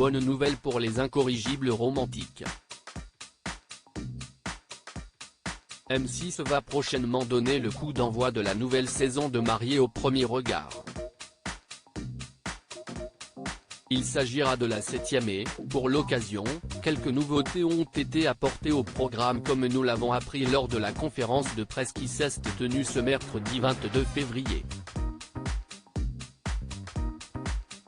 bonne nouvelle pour les incorrigibles romantiques. M6 va prochainement donner le coup d'envoi de la nouvelle saison de Mariés au premier regard. Il s'agira de la 7e et, pour l'occasion, quelques nouveautés ont été apportées au programme comme nous l'avons appris lors de la conférence de presse qui s'est tenue ce mercredi 22 février.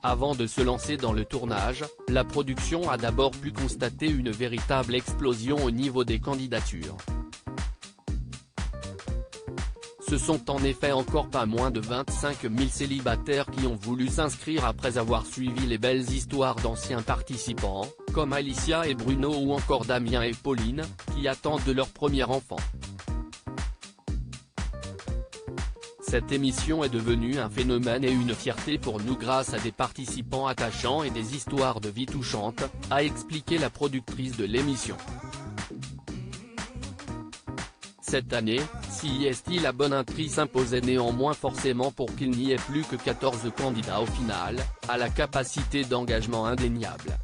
Avant de se lancer dans le tournage, la production a d'abord pu constater une véritable explosion au niveau des candidatures. Ce sont en effet encore pas moins de 25 000 célibataires qui ont voulu s'inscrire après avoir suivi les belles histoires d'anciens participants, comme Alicia et Bruno ou encore Damien et Pauline, qui attendent leur premier enfant. Cette émission est devenue un phénomène et une fierté pour nous grâce à des participants attachants et des histoires de vie touchantes, a expliqué la productrice de l'émission. Cette année, CIST la bonne intrigue s'imposait néanmoins forcément pour qu'il n'y ait plus que 14 candidats au final, à la capacité d'engagement indéniable.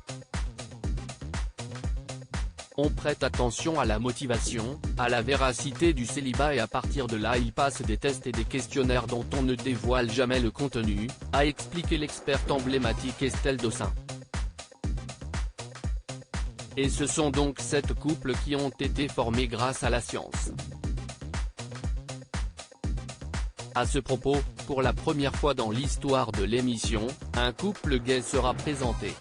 On prête attention à la motivation, à la véracité du célibat et à partir de là il passe des tests et des questionnaires dont on ne dévoile jamais le contenu, a expliqué l'experte emblématique Estelle Dossin. Et ce sont donc 7 couples qui ont été formés grâce à la science. À ce propos, pour la première fois dans l'histoire de l'émission, un couple gay sera présenté.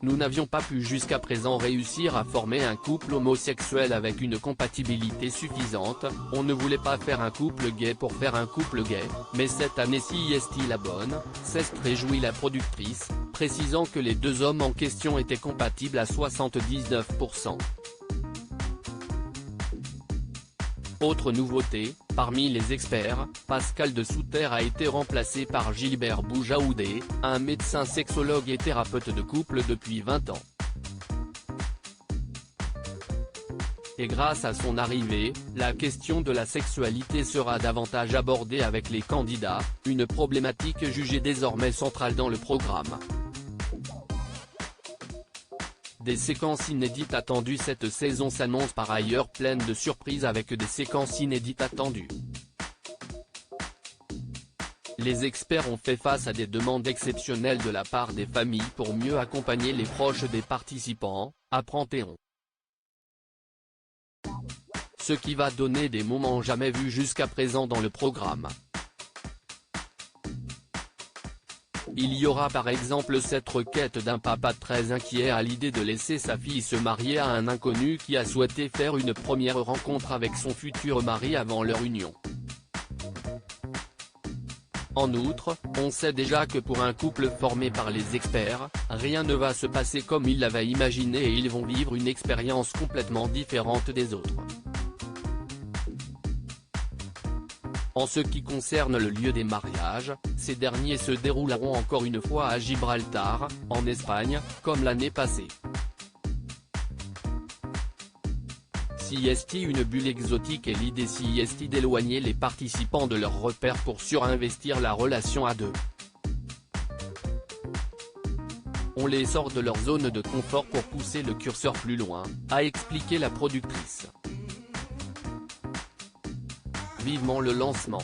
Nous n'avions pas pu jusqu'à présent réussir à former un couple homosexuel avec une compatibilité suffisante, on ne voulait pas faire un couple gay pour faire un couple gay, mais cette année CIST la bonne, s'est réjouit la productrice, précisant que les deux hommes en question étaient compatibles à 79%. Autre nouveauté, parmi les experts, Pascal de Souter a été remplacé par Gilbert Boujaoudé, un médecin sexologue et thérapeute de couple depuis 20 ans. Et grâce à son arrivée, la question de la sexualité sera davantage abordée avec les candidats, une problématique jugée désormais centrale dans le programme. Des séquences inédites attendues. Cette saison s'annonce par ailleurs pleine de surprises avec des séquences inédites attendues. Les experts ont fait face à des demandes exceptionnelles de la part des familles pour mieux accompagner les proches des participants, apprend Théon. Ce qui va donner des moments jamais vus jusqu'à présent dans le programme. Il y aura par exemple cette requête d'un papa très inquiet à l'idée de laisser sa fille se marier à un inconnu qui a souhaité faire une première rencontre avec son futur mari avant leur union. En outre, on sait déjà que pour un couple formé par les experts, rien ne va se passer comme ils l'avaient imaginé et ils vont vivre une expérience complètement différente des autres. En ce qui concerne le lieu des mariages, ces derniers se dérouleront encore une fois à Gibraltar, en Espagne, comme l'année passée. CIST une bulle exotique et l'idée CIST d'éloigner les participants de leurs repères pour surinvestir la relation à deux. On les sort de leur zone de confort pour pousser le curseur plus loin, a expliqué la productrice. Vivement le lancement.